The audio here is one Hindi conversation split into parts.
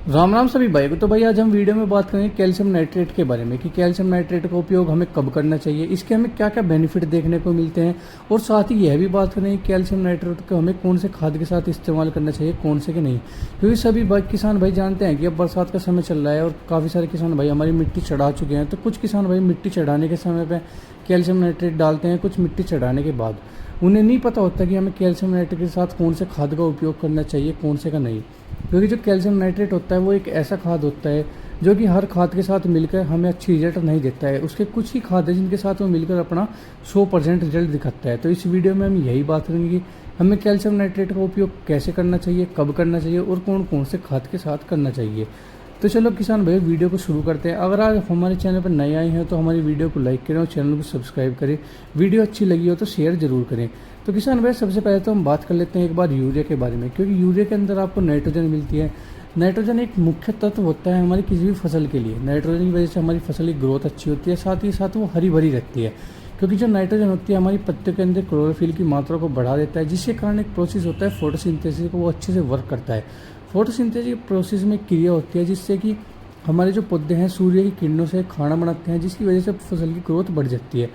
राम राम सभी भाई को। तो भाई आज हम वीडियो में बात करेंगे कैल्शियम नाइट्रेट के बारे में कि कैल्शियम नाइट्रेट का उपयोग हमें कब करना चाहिए, इसके हमें क्या क्या बेनिफिट देखने को मिलते हैं, और साथ ही यह भी बात करेंगे कैल्शियम नाइट्रेट को हमें कौन से खाद के साथ इस्तेमाल करना चाहिए, कौन से के नहीं। क्योंकि सभी किसान भाई जानते हैं कि अब बरसात का समय चल रहा है और काफ़ी सारे किसान भाई हमारी मिट्टी चढ़ा चुके हैं। तो कुछ किसान भाई मिट्टी चढ़ाने के समय पर कैल्शियम नाइट्रेट डालते हैं, कुछ मिट्टी चढ़ाने के बाद उन्हें नहीं पता होता कि हमें कैल्शियम नाइट्रेट के साथ कौन से खाद का उपयोग करना चाहिए, कौन से का नहीं। क्योंकि जो कैल्शियम नाइट्रेट होता है वो एक ऐसा खाद होता है जो कि हर खाद के साथ मिलकर हमें अच्छी रिजल्ट नहीं देता है। उसके कुछ ही खाद है जिनके साथ वो मिलकर अपना 100% रिजल्ट दिखाता है। तो इस वीडियो में हम यही बात करेंगे कि हमें कैल्शियम नाइट्रेट का उपयोग कैसे करना चाहिए, कब करना चाहिए और कौन कौन से खाद के साथ करना चाहिए। तो चलो किसान भाई वीडियो को शुरू करते हैं। अगर आज हमारे चैनल पर नए आए हैं तो हमारी वीडियो को लाइक करें और चैनल को सब्सक्राइब करें। वीडियो अच्छी लगी हो तो शेयर जरूर करें। तो किसान भाई सबसे पहले तो हम बात कर लेते हैं एक बार यूरिया के बारे में, क्योंकि यूरिया के अंदर आपको नाइट्रोजन मिलती है। नाइट्रोजन एक मुख्य तत्व होता है हमारी किसी भी फसल के लिए। नाइट्रोजन की वजह से हमारी फसल की ग्रोथ अच्छी होती है, साथ ही साथ वो हरी भरी रहती है। क्योंकि जो नाइट्रोजन होती है हमारी पत्तियों के अंदर क्लोरोफिल की मात्रा को बढ़ा देता है, जिसके कारण एक प्रोसेस होता है फोटोसिंथेसिस को, वो अच्छे से वर्क करता है। फोटोसिंथेसिस प्रोसेस में क्रिया होती है जिससे कि हमारे जो पौधे हैं सूर्य की किरणों से खाना बनाते हैं, जिसकी वजह से फसल की ग्रोथ बढ़ जाती है।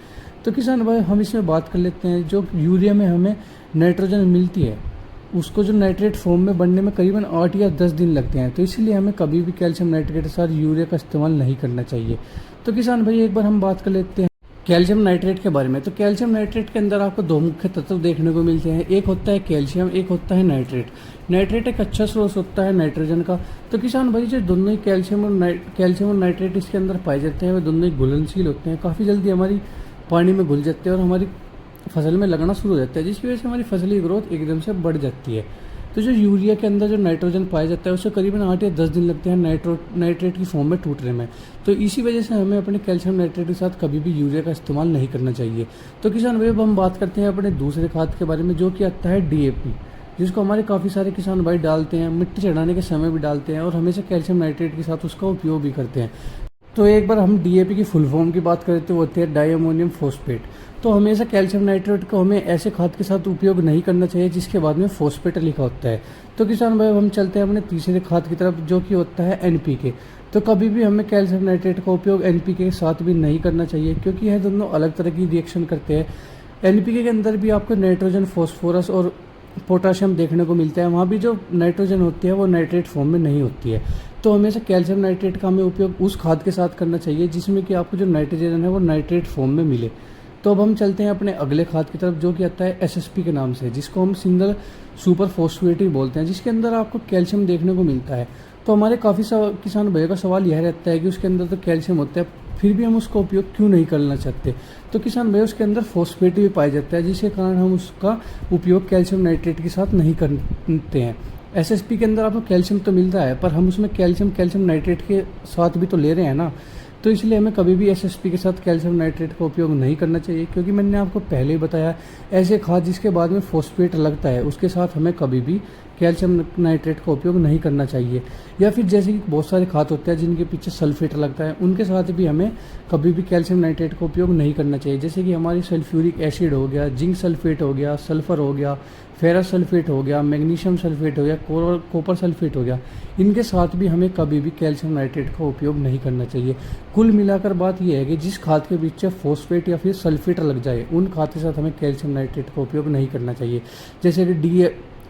तो किसान भाई हम इसमें बात कर लेते हैं जो यूरिया में हमें नाइट्रोजन मिलती है उसको जो नाइट्रेट फॉर्म में बनने में करीबन 8 या 10 दिन लगते हैं। तो इसीलिए हमें कभी भी कैल्शियम नाइट्रेट के साथ यूरिया का इस्तेमाल नहीं करना चाहिए। तो किसान भाई एक बार हम बात कर लेते हैं कैल्शियम नाइट्रेट के बारे में। तो कैल्शियम नाइट्रेट के अंदर आपको दो मुख्य तत्व देखने को मिलते हैं, एक होता है कैल्शियम, एक होता है नाइट्रेट। नाइट्रेट एक अच्छा सोर्स होता है नाइट्रोजन का। तो किसान भाई जो दोनों ही कैल्शियम और नाइट्रेट इसके अंदर पाए जाते हैं वे दोनों ही घुलनशील होते हैं, काफ़ी जल्दी हमारी पानी में घुल जाते हैं और हमारी फसल में लगना शुरू हो जाता है, जिसकी वजह से हमारी फसल की ग्रोथ एकदम से बढ़ जाती है। तो जो यूरिया के अंदर जो नाइट्रोजन पाया जाता है उसे करीबन 8 या 10 दिन लगते हैं नाइट्रेट की फॉर्म में टूटने में। तो इसी वजह से हमें अपने कैल्शियम नाइट्रेट के साथ कभी भी यूरिया का इस्तेमाल नहीं करना चाहिए। तो किसान भाई अब हम बात करते हैं अपने दूसरे खाद के बारे में, जो कि आता है डीएपी, जिसको हमारे काफ़ी सारे किसान भाई डालते हैं, मिट्टी चढ़ाने के समय भी डालते हैं और हमेशा कैल्शियम नाइट्रेट के साथ उसका उपयोग भी करते हैं। तो एक बार हम डीएपी की फुल फॉर्म की बात करें तो वो होती है डाई अमोनियम फॉस्फेट। तो हमेशा कैल्शियम नाइट्रेट को हमें ऐसे खाद के साथ उपयोग नहीं करना चाहिए जिसके बाद में फॉस्फेट लिखा होता है। तो किसान भाई हम चलते हैं अपने तीसरे खाद की तरफ, जो कि होता है एनपीके। तो कभी भी हमें कैल्शियम नाइट्रेट का उपयोग एनपीके के साथ भी नहीं करना चाहिए, क्योंकि यह दोनों अलग तरह की रिएक्शन करते हैं। एनपीके के अंदर भी आपको नाइट्रोजन, फॉस्फोरस और पोटाशियम देखने को मिलता है। वहाँ भी जो नाइट्रोजन होती है वो नाइट्रेट फॉर्म में नहीं होती है। तो हमेशा कैल्शियम नाइट्रेट का हमें उपयोग उस खाद के साथ करना चाहिए जिसमें कि आपको जो नाइट्रोजन है वो नाइट्रेट फॉर्म में मिले। तो अब हम चलते हैं अपने अगले खाद की तरफ, जो कि आता है एसएसपी के नाम से, जिसको हम सिंगल सुपर फॉस्फेट भी बोलते हैं, जिसके अंदर आपको कैल्शियम देखने को मिलता है। तो हमारे काफ़ी किसान भाइयों का सवाल यह रहता है कि उसके अंदर तो कैल्शियम होता है, फिर भी हम उसका उपयोग क्यों नहीं करना चाहते। तो किसान भाई उसके अंदर फॉस्फेट भी पाया जाता है, जिसके कारण हम उसका उपयोग कैल्शियम नाइट्रेट के साथ नहीं करते हैं। एसएसपी के अंदर आपको कैल्शियम तो मिल रहा है, पर हम उसमें कैल्शियम नाइट्रेट के साथ भी तो ले रहे हैं ना। तो इसलिए हमें कभी भी एसएसपी के साथ कैल्शियम नाइट्रेट का उपयोग नहीं करना चाहिए, क्योंकि मैंने आपको पहले ही बताया ऐसे खाद जिसके बाद में फॉस्फेट लगता है उसके साथ हमें कभी भी कैल्शियम नाइट्रेट का उपयोग नहीं करना चाहिए। या फिर जैसे कि बहुत सारे खाद होते हैं जिनके पीछे सल्फेट लगता है, उनके साथ भी हमें कभी भी कैल्शियम नाइट्रेट का उपयोग नहीं करना चाहिए। जैसे कि हमारी सल्फ्यूरिक एसिड हो गया, जिंक सल्फेट हो गया, सल्फर हो गया, फेरस सल्फेट हो गया, मैग्नीशियम सल्फेट हो गया, कॉपर सल्फेट हो गया, इनके साथ भी हमें कभी भी कैल्शियम नाइट्रेट का उपयोग नहीं करना चाहिए। कुल मिलाकर बात यह है कि जिस खाद के पीछे फॉस्फेट या फिर सल्फेट लग जाए उन खाद के साथ हमें कैल्शियम नाइट्रेट का उपयोग नहीं करना चाहिए। जैसे कि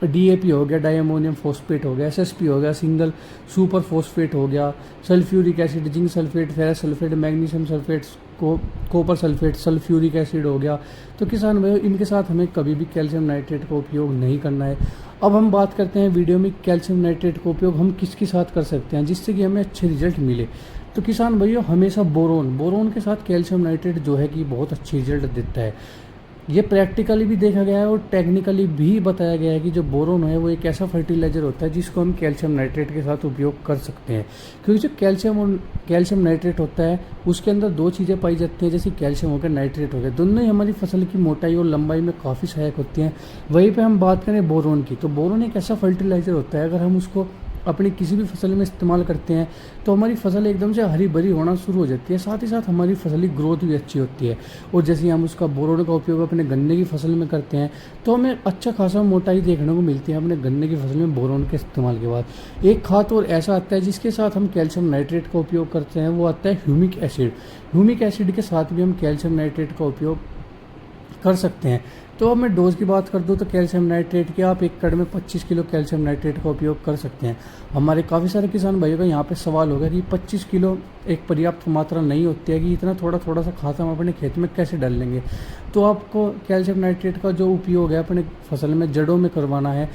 डीएपी हो गया, डाई अमोनियम फॉस्फेट हो गया, एसएसपी हो गया, सिंगल सुपर फॉस्फेट हो गया, sulphuric acid, zinc sulphate, ferrous sulphate, magnesium sulphate, copper sulphate, sulphuric acid हो गया। तो किसान भाई इनके साथ हमें कभी भी कैल्शियम नाइट्रेट का उपयोग नहीं करना है। अब हम बात करते हैं वीडियो में कैल्शियम नाइट्रेट का उपयोग हम किसके साथ कर सकते हैं जिससे कि हमें अच्छे रिजल्ट मिले। तो किसान भाइयों हमेशा बोरोन के साथ कैल्शियम नाइट्रेट जो है कि बहुत अच्छी रिजल्ट देता है। ये प्रैक्टिकली भी देखा गया है और टेक्निकली भी बताया गया है कि जो बोरोन है वो एक ऐसा फर्टिलाइजर होता है जिसको हम कैल्शियम नाइट्रेट के साथ उपयोग कर सकते हैं। क्योंकि जो कैल्शियम नाइट्रेट होता है उसके अंदर दो चीज़ें पाई जाती हैं, जैसे कैल्शियम हो गया, नाइट्रेट हो गया, दोनों ही हमारी फसल की मोटाई और लंबाई में काफ़ी सहायक होती हैं। वहीं पर हम बात करें बोरोन की, तो बोरोन एक ऐसा फर्टिलाइजर होता है अगर हम उसको अपनी किसी भी फसल में इस्तेमाल करते हैं तो हमारी फसल एकदम से हरी भरी होना शुरू हो जाती है, साथ ही साथ हमारी फसल की ग्रोथ भी अच्छी होती है। और जैसे हम उसका बोरोन का उपयोग अपने गन्ने की फसल में करते हैं तो हमें अच्छा खासा मोटाई देखने को मिलती है अपने गन्ने की फसल में बोरोन के इस्तेमाल के बाद। एक खाद और ऐसा आता है जिसके साथ हम कैल्शियम नाइट्रेट का उपयोग करते हैं, वो आता है ह्यूमिक एसिड। ह्यूमिक एसिड के साथ भी हम कैल्शियम नाइट्रेट का उपयोग कर सकते हैं। तो अब मैं डोज की बात कर दूं तो कैल्शियम नाइट्रेट के आप 1 एकड़ में 25 किलो कैल्शियम नाइट्रेट का उपयोग कर सकते हैं। हमारे काफ़ी सारे किसान भाइयों का यहाँ पे सवाल होगा कि 25 किलो एक पर्याप्त मात्रा नहीं होती है, कि इतना थोड़ा थोड़ा सा खाद हम अपने खेत में कैसे डाल लेंगे। तो आपको कैल्शियम नाइट्रेट का जो उपयोग है अपने फसल में जड़ों में करवाना है,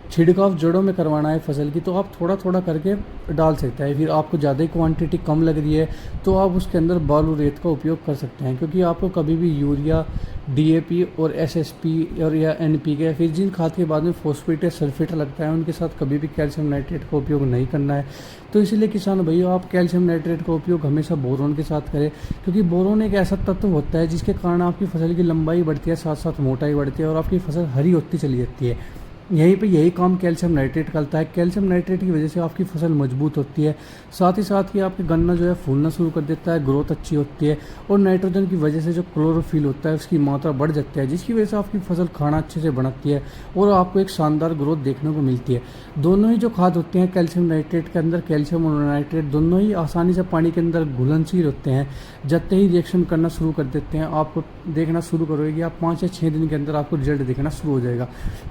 छिड़काव जड़ों में करवाना है फसल की, तो आप थोड़ा थोड़ा करके डाल सकते हैं। फिर आपको ज़्यादा ही क्वांटिटी कम लग रही है तो आप उसके अंदर बालू रेत का उपयोग कर सकते हैं, क्योंकि आपको कभी भी यूरिया, डीएपी और एसएसपी और या एनपीके, फिर जिन खाद के बाद में फॉस्फेट या सल्फेट लगता है उनके साथ कभी भी कैल्शियम नाइट्रेट का उपयोग नहीं करना है। तो इसलिए किसान भैया आप कैल्शियम नाइट्रेट का उपयोग हमेशा बोरोन के साथ करें, क्योंकि बोरोन एक ऐसा तत्व होता है जिसके कारण आपकी फसल की लंबाई बढ़ती है, साथ साथ मोटाई बढ़ती है और आपकी फसल हरी होती चली जाती है। यही काम कैल्शियम नाइट्रेट करता है। कैल्शियम नाइट्रेट की वजह से आपकी फसल मजबूत होती है, साथ ही आपके गन्ना जो है फूलना शुरू कर देता है, ग्रोथ अच्छी होती है और नाइट्रोजन की वजह से जो क्लोरोफिल होता है उसकी मात्रा बढ़ जाती है, जिसकी वजह से आपकी फसल खाना अच्छे से बनती है और आपको एक शानदार ग्रोथ देखने को मिलती है। दोनों ही जो खाद होते हैं कैल्शियम नाइट्रेट के अंदर, कैल्शियम और नाइट्रेट दोनों ही आसानी से पानी के अंदर घुलनशील होते हैं। जब ही रिएक्शन करना शुरू कर देते हैं आपको देखना शुरू करोगे, आप 5 से 6 दिन के अंदर आपको रिजल्ट दिखना शुरू हो जाएगा।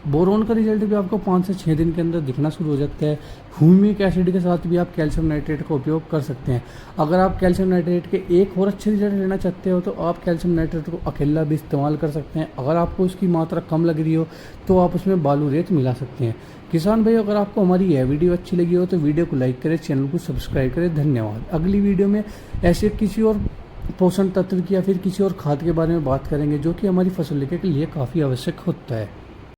बोरोन का रिजल्ट भी आपको 5 से 6 दिन के अंदर दिखना शुरू हो जाता है। ह्यूमिक एसिड के साथ भी आप कैल्शियम नाइट्रेट का उपयोग कर सकते हैं। अगर आप कैल्शियम नाइट्रेट के एक और अच्छे रिजल्ट लेना चाहते हो तो आप कैल्शियम नाइट्रेट को अकेला भी इस्तेमाल कर सकते हैं। अगर आपको उसकी मात्रा कम लग रही हो तो आप उसमें बालू रेत मिला सकते हैं। किसान भाई, अगर आपको हमारी यह वीडियो अच्छी लगी हो तो वीडियो को लाइक करें, चैनल को सब्सक्राइब करें। धन्यवाद। अगली वीडियो में ऐसे किसी और पोषण तत्व की या फिर किसी और खाद के बारे में बात करेंगे जो कि हमारी फसल के लिए काफ़ी आवश्यक होता है।